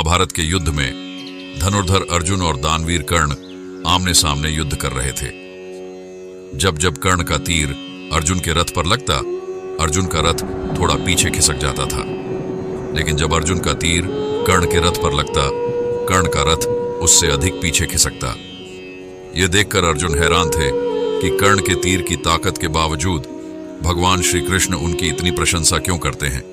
महाभारत के युद्ध में धनुर्धर अर्जुन और दानवीर कर्ण आमने सामने युद्ध कर रहे थे। जब जब कर्ण का तीर अर्जुन के रथ पर लगता, अर्जुन का रथ थोड़ा पीछे खिसक जाता था, लेकिन जब अर्जुन का तीर कर्ण के रथ पर लगता, कर्ण का रथ उससे अधिक पीछे खिसकता। यह देखकर अर्जुन हैरान थे कि कर्ण के तीर की ताकत के बावजूद भगवान श्री कृष्ण उनकी इतनी प्रशंसा क्यों करते हैं।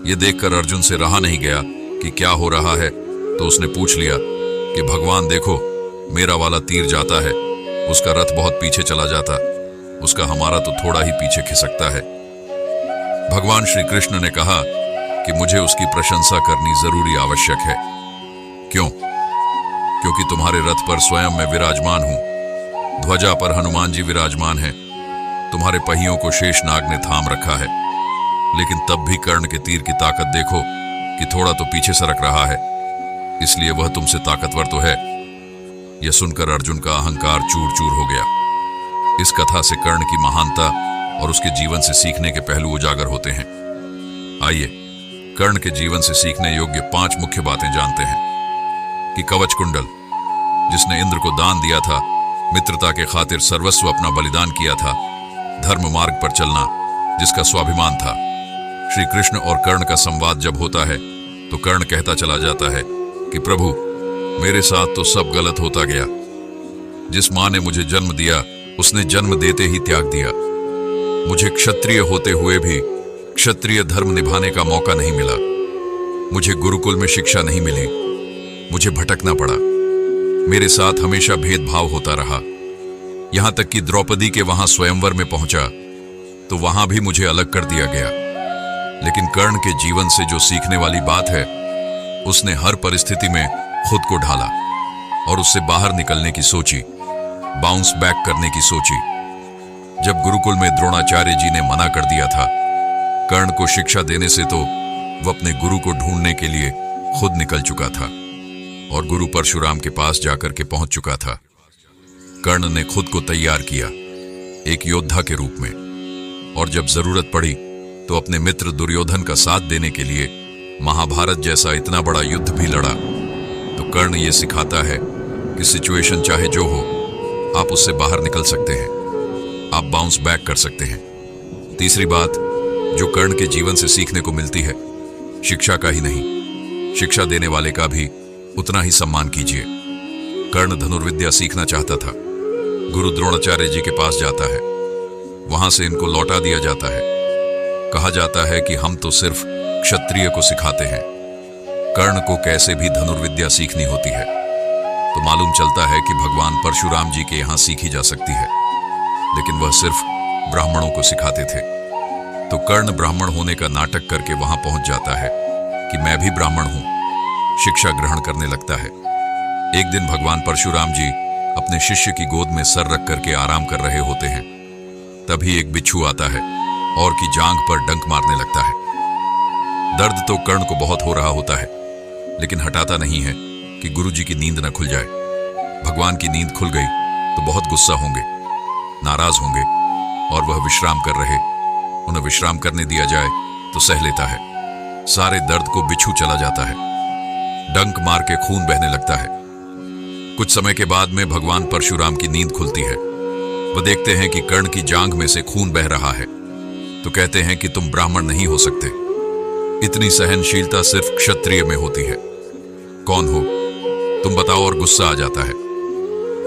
यह देखकर अर्जुन से रहा नहीं गया कि क्या हो रहा है, तो उसने पूछ लिया कि भगवान देखो, मेरा वाला तीर जाता है, उसका रथ बहुत पीछे चला जाता, उसका हमारा तो थोड़ा ही पीछे खिसकता है। भगवान श्री कृष्ण ने कहा कि मुझे उसकी प्रशंसा करनी जरूरी आवश्यक है। क्यों? क्योंकि तुम्हारे रथ पर स्वयं मैं विराजमान हूं, ध्वजा पर हनुमान जी विराजमान हैं, तुम्हारे पहियों को शेषनाग ने थाम रखा है, लेकिन तब भी कर्ण के तीर की ताकत देखो कि थोड़ा तो पीछे सरक रहा है, इसलिए वह तुमसे ताकतवर तो है। यह सुनकर अर्जुन का अहंकार चूर चूर हो गया। इस कथा से कर्ण की महानता और उसके जीवन से सीखने के पहलू उजागर होते हैं। आइए कर्ण के जीवन से सीखने योग्य 5 मुख्य बातें जानते हैं। कि कवच कुंडल, जिसने इंद्र को दान दिया था, मित्रता के खातिर सर्वस्व अपना बलिदान किया था, धर्म मार्ग पर चलना जिसका स्वाभिमान था। श्री कृष्ण और कर्ण का संवाद जब होता है तो कर्ण कहता चला जाता है कि प्रभु, मेरे साथ तो सब गलत होता गया। जिस मां ने मुझे जन्म दिया उसने जन्म देते ही त्याग दिया। मुझे क्षत्रिय होते हुए भी क्षत्रिय धर्म निभाने का मौका नहीं मिला। मुझे गुरुकुल में शिक्षा नहीं मिली, मुझे भटकना पड़ा। मेरे साथ हमेशा भेदभाव होता रहा, यहां तक कि द्रौपदी के वहां स्वयंवर में पहुंचा तो वहां भी मुझे अलग कर दिया गया। लेकिन कर्ण के जीवन से जो सीखने वाली बात है, उसने हर परिस्थिति में खुद को ढाला और उससे बाहर निकलने की सोची, बाउंस बैक करने की सोची। जब गुरुकुल में द्रोणाचार्य जी ने मना कर दिया था कर्ण को शिक्षा देने से, तो वह अपने गुरु को ढूंढने के लिए खुद निकल चुका था और गुरु परशुराम के पास जाकर के पहुंच चुका था। कर्ण ने खुद को तैयार किया एक योद्धा के रूप में, और जब जरूरत पड़ी तो अपने मित्र दुर्योधन का साथ देने के लिए महाभारत जैसा इतना बड़ा युद्ध भी लड़ा। तो कर्ण ये सिखाता है कि सिचुएशन चाहे जो हो, आप उससे बाहर निकल सकते हैं, आप बाउंस बैक कर सकते हैं। तीसरी बात जो कर्ण के जीवन से सीखने को मिलती है, शिक्षा का ही नहीं, शिक्षा देने वाले का भी उतना ही सम्मान कीजिए। कर्ण धनुर्विद्या सीखना चाहता था, गुरु द्रोणाचार्य जी के पास जाता है, वहां से इनको लौटा दिया जाता है। कहा जाता है कि हम तो सिर्फ क्षत्रिय को सिखाते हैं, कर्ण को कैसे भी धनुर्विद्या सीखनी होती है। तो मालूम चलता है कि भगवान परशुराम जी के यहां सीखी जा सकती है, लेकिन वह सिर्फ ब्राह्मणों को सिखाते थे। तो कर्ण ब्राह्मण होने का नाटक करके वहां पहुंच जाता है कि मैं भी ब्राह्मण हूं, शिक्षा ग्रहण करने लगता है। एक दिन भगवान परशुराम जी अपने शिष्य की गोद में सर रख करके आराम कर रहे होते हैं, तभी एक बिच्छू आता है और की जांघ पर डंक मारने लगता है। दर्द तो कर्ण को बहुत हो रहा होता है, लेकिन हटाता नहीं है कि गुरुजी की नींद न खुल जाए। भगवान की नींद खुल गई तो बहुत गुस्सा होंगे, नाराज होंगे, और वह विश्राम कर रहे, उन्हें विश्राम करने दिया जाए तो सह लेता है। सारे दर्द को बिच्छू चला जाता है, डंक मार के खून बहने लगता है। कुछ समय के बाद में भगवान परशुराम की नींद खुलती है। वह देखते हैं कि कर्ण की जांघ में से खून बह रहा है, तो कहते हैं कि तुम ब्राह्मण नहीं हो सकते, इतनी सहनशीलता सिर्फ क्षत्रिय में होती है। कौन हो तुम बताओ, और गुस्सा आ जाता है।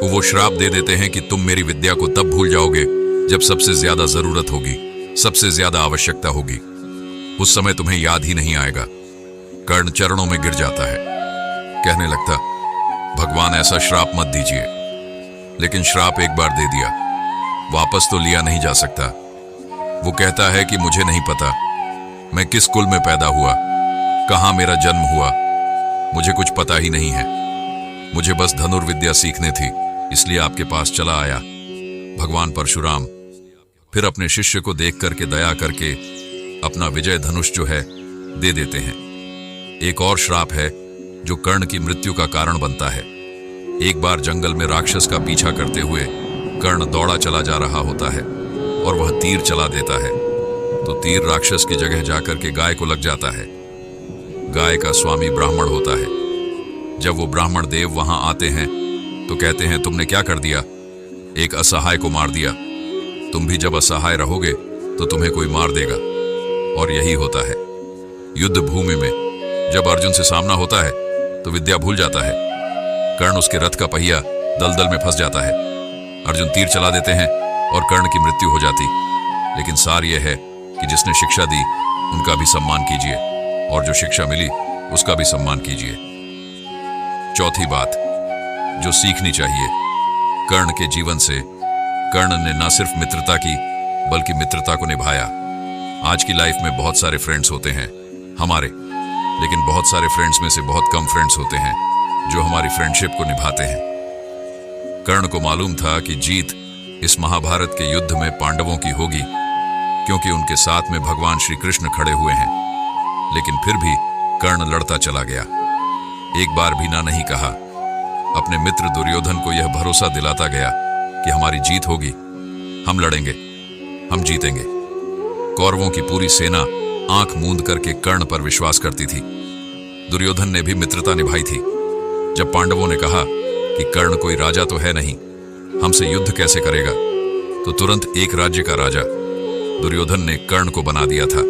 वो श्राप दे देते हैं कि तुम मेरी विद्या को तब भूल जाओगे जब सबसे ज्यादा जरूरत होगी, सबसे ज्यादा आवश्यकता होगी, उस समय तुम्हें याद ही नहीं आएगा। कर्ण चरणों में गिर जाता है, कहने लगता, भगवान ऐसा श्राप मत दीजिए। लेकिन श्राप एक बार दे दिया, वापस तो लिया नहीं जा सकता। वो कहता है कि मुझे नहीं पता मैं किस कुल में पैदा हुआ, कहां मेरा जन्म हुआ, मुझे कुछ पता ही नहीं है। मुझे बस धनुर्विद्या सीखने थी, इसलिए आपके पास चला आया। भगवान परशुराम फिर अपने शिष्य को देख करके दया करके अपना विजय धनुष जो है दे देते हैं। एक और श्राप है जो कर्ण की मृत्यु का कारण बनता है। एक बार जंगल में राक्षस का पीछा करते हुए कर्ण दौड़ा चला जा रहा होता है और वह तीर चला देता है, तो तीर राक्षस की जगह जाकर के गाय को लग जाता है। गाय का स्वामी ब्राह्मण होता है। जब वो ब्राह्मण देव वहां आते हैं तो कहते हैं, तुमने क्या कर दिया? एक असहाय को मार दिया। तुम भी जब असहाय रहोगे तो तुम्हें कोई मार देगा। और यही होता है। युद्ध भूमि में जब अर्जुन से सामना होता है तो विद्या भूल जाता है। कर्ण उसके रथ का पहिया दलदल में फंस जाता है। अर्जुन तीर चला देते हैं और कर्ण की मृत्यु हो जाती। लेकिन सार यह है कि जिसने शिक्षा दी उनका भी सम्मान कीजिए और जो शिक्षा मिली उसका भी सम्मान कीजिए। चौथी बात जो सीखनी चाहिए कर्ण के जीवन से, कर्ण ने न सिर्फ मित्रता की बल्कि मित्रता को निभाया। आज की लाइफ में बहुत सारे फ्रेंड्स होते हैं हमारे, लेकिन बहुत सारे फ्रेंड्स में से बहुत कम फ्रेंड्स होते हैं जो हमारी फ्रेंडशिप को निभाते हैं। कर्ण को मालूम था कि जीत इस महाभारत के युद्ध में पांडवों की होगी, क्योंकि उनके साथ में भगवान श्री कृष्ण खड़े हुए हैं। लेकिन फिर भी कर्ण लड़ता चला गया। एक बार भी ना नहीं कहा। अपने मित्र दुर्योधन को यह भरोसा दिलाता गया कि हमारी जीत होगी, हम लड़ेंगे, हम जीतेंगे। कौरवों की पूरी सेना आंख मूंद करके कर्ण पर विश्वास करती थी। दुर्योधन ने भी मित्रता निभाई थी। जब पांडवों ने कहा कि कर्ण कोई राजा तो है नहीं, हमसे युद्ध कैसे करेगा, तो तुरंत एक राज्य का राजा दुर्योधन ने कर्ण को बना दिया था।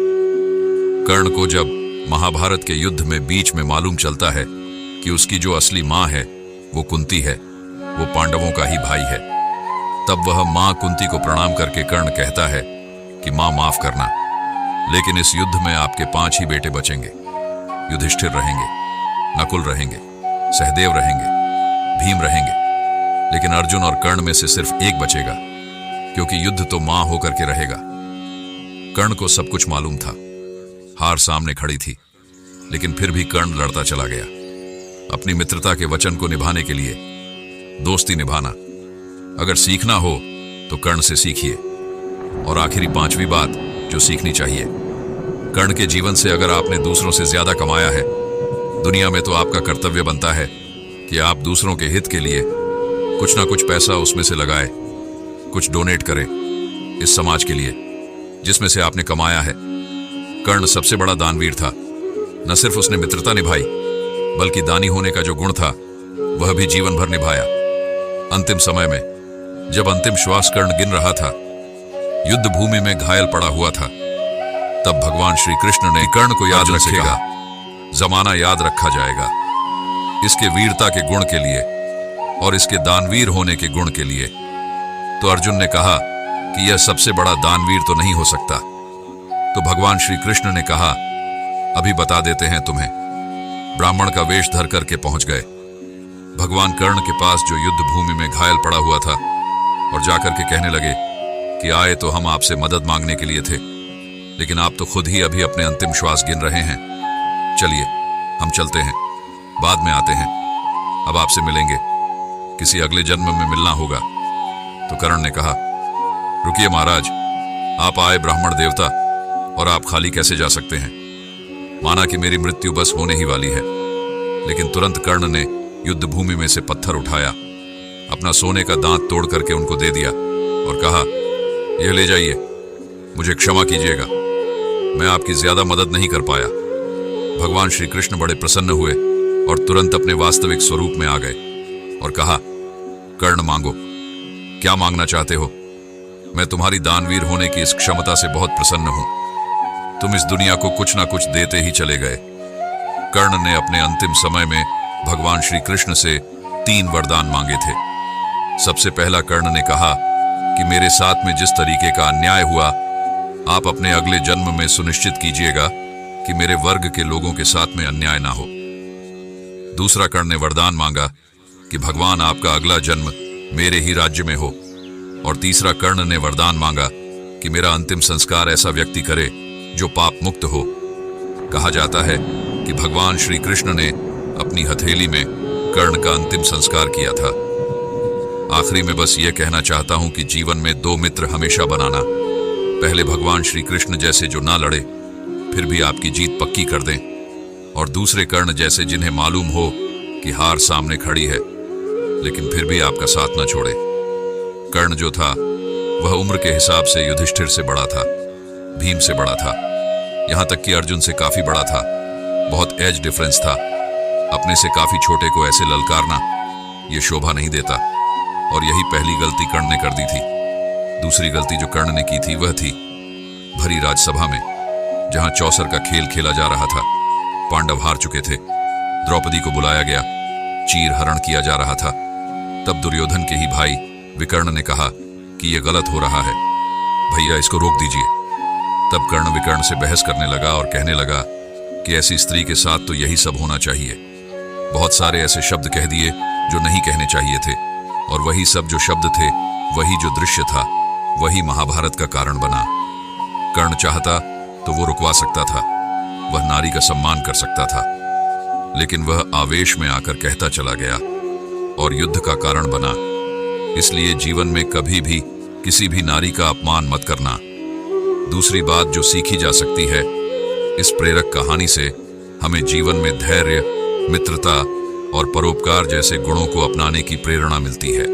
कर्ण को जब महाभारत के युद्ध में बीच में मालूम चलता है कि उसकी जो असली मां है वो कुंती है, वो पांडवों का ही भाई है, तब वह मां कुंती को प्रणाम करके कर्ण कहता है कि मां माफ करना, लेकिन इस युद्ध में आपके 5 ही बेटे बचेंगे। युधिष्ठिर रहेंगे, नकुल रहेंगे, सहदेव रहेंगे, भीम रहेंगे, लेकिन अर्जुन और कर्ण में से सिर्फ एक बचेगा, क्योंकि युद्ध तो मां होकर के रहेगा। कर्ण को सब कुछ मालूम था, हार सामने खड़ी थी, लेकिन फिर भी कर्ण लड़ता चला गया। अपनी मित्रता के वचन को निभाने के लिए दोस्ती निभाना। अगर सीखना हो तो कर्ण से सीखिए। और आखिरी 5वीं बात जो सीखनी चाहिए, कर्ण के जीवन से अगर आपने दूसरों से ज्यादा कमाया है दुनिया में, तो आपका कर्तव्य बनता है कि आप दूसरों के हित के लिए कुछ ना कुछ पैसा उसमें से लगाए, कुछ डोनेट करें इस समाज के लिए जिसमें से आपने कमाया है। कर्ण सबसे बड़ा दानवीर था। न सिर्फ उसने मित्रता निभाई बल्कि दानी होने का जो गुण था वह भी जीवन भर निभाया। अंतिम समय में जब अंतिम श्वास कर्ण गिन रहा था, युद्ध भूमि में घायल पड़ा हुआ था, तब भगवान श्री कृष्ण ने कर्ण को याद रखेगा, जमाना याद रखा जाएगा, इसके वीरता के गुण के लिए और इसके दानवीर होने के गुण के लिए। तो अर्जुन ने कहा कि यह सबसे बड़ा दानवीर तो नहीं हो सकता। तो भगवान श्री कृष्ण ने कहा, अभी बता देते हैं तुम्हें। ब्राह्मण का वेश धर करके पहुंच गए। भगवान कर्ण के पास जो युद्ध भूमि में घायल पड़ा हुआ था, और जाकर के कहने लगे कि आए तो हम आपसे मदद मांगने के लिए थे, लेकिन आप तो खुद ही अभी अपने अंतिम श्वास गिन रहे हैं। चलिए हम चलते हैं, बाद में आते हैं, अब आपसे मिलेंगे, किसी अगले जन्म में मिलना होगा। तो कर्ण ने कहा, रुकिए महाराज, आप आए ब्राह्मण देवता और आप खाली कैसे जा सकते हैं? माना कि मेरी मृत्यु बस होने ही वाली है। लेकिन तुरंत कर्ण ने युद्ध भूमि में से पत्थर उठाया, अपना सोने का दांत तोड़ करके उनको दे दिया और कहा, यह ले जाइए, मुझे क्षमा कीजिएगा, मैं आपकी ज्यादा मदद नहीं कर पाया। भगवान श्री कृष्ण बड़े प्रसन्न हुए और तुरंत अपने वास्तविक स्वरूप में आ गए और कहा, कर्ण मांगो, क्या मांगना चाहते हो? मैं तुम्हारी दानवीर होने की इस क्षमता से बहुत प्रसन्न हूं। तुम इस दुनिया को कुछ ना कुछ देते ही चले गए। कर्ण ने अपने अंतिम समय में भगवान श्री कृष्ण से 3 वरदान मांगे थे। सबसे पहला कर्ण ने कहा कि मेरे साथ में जिस तरीके का अन्याय हुआ, आप अपने अगले जन्म में सुनिश्चित कीजिएगा कि मेरे वर्ग के लोगों के साथ में अन्याय ना हो। दूसरा कर्ण ने वरदान मांगा कि भगवान आपका अगला जन्म मेरे ही राज्य में हो। और तीसरा कर्ण ने वरदान मांगा कि मेरा अंतिम संस्कार ऐसा व्यक्ति करे जो पाप मुक्त हो। कहा जाता है कि भगवान श्री कृष्ण ने अपनी हथेली में कर्ण का अंतिम संस्कार किया था। आखिरी में बस ये कहना चाहता हूं कि जीवन में 2 मित्र हमेशा बनाना। पहले भगवान श्री कृष्ण जैसे जो ना लड़े फिर भी आपकी जीत पक्की कर दें, और दूसरे कर्ण जैसे जिन्हें मालूम हो कि हार सामने खड़ी है लेकिन फिर भी आपका साथ न छोड़े। कर्ण जो था वह उम्र के हिसाब से युधिष्ठिर से बड़ा था, भीम से बड़ा था, यहां तक कि अर्जुन से काफी बड़ा था, बहुत एज डिफरेंस था। अपने से काफी छोटे को ऐसे ललकारना ये शोभा नहीं देता। और यही पहली गलती कर्ण ने कर दी थी। दूसरी गलती जो कर्ण ने की थी वह थी भरी राजसभा में, जहां चौसर का खेल खेला जा रहा था। पांडव हार चुके थे, द्रौपदी को बुलाया गया, चीर हरण किया जा रहा था। तब दुर्योधन के ही भाई विकर्ण ने कहा कि यह गलत हो रहा है, भैया इसको रोक दीजिए। तब कर्ण विकर्ण से बहस करने लगा और कहने लगा कि ऐसी स्त्री के साथ तो यही सब होना चाहिए। बहुत सारे ऐसे शब्द कह दिए जो नहीं कहने चाहिए थे, और वही सब जो शब्द थे, वही जो दृश्य था, वही महाभारत का कारण बना। कर्ण चाहता तो वो रुकवा सकता था, वह नारी का सम्मान कर सकता था, लेकिन वह आवेश में आकर कहता चला गया और युद्ध का कारण बना। इसलिए जीवन में कभी भी किसी भी नारी का अपमान मत करना। दूसरी बात जो सीखी जा सकती है इस प्रेरक कहानी से, हमें जीवन में धैर्य, मित्रता और परोपकार जैसे गुणों को अपनाने की प्रेरणा मिलती है।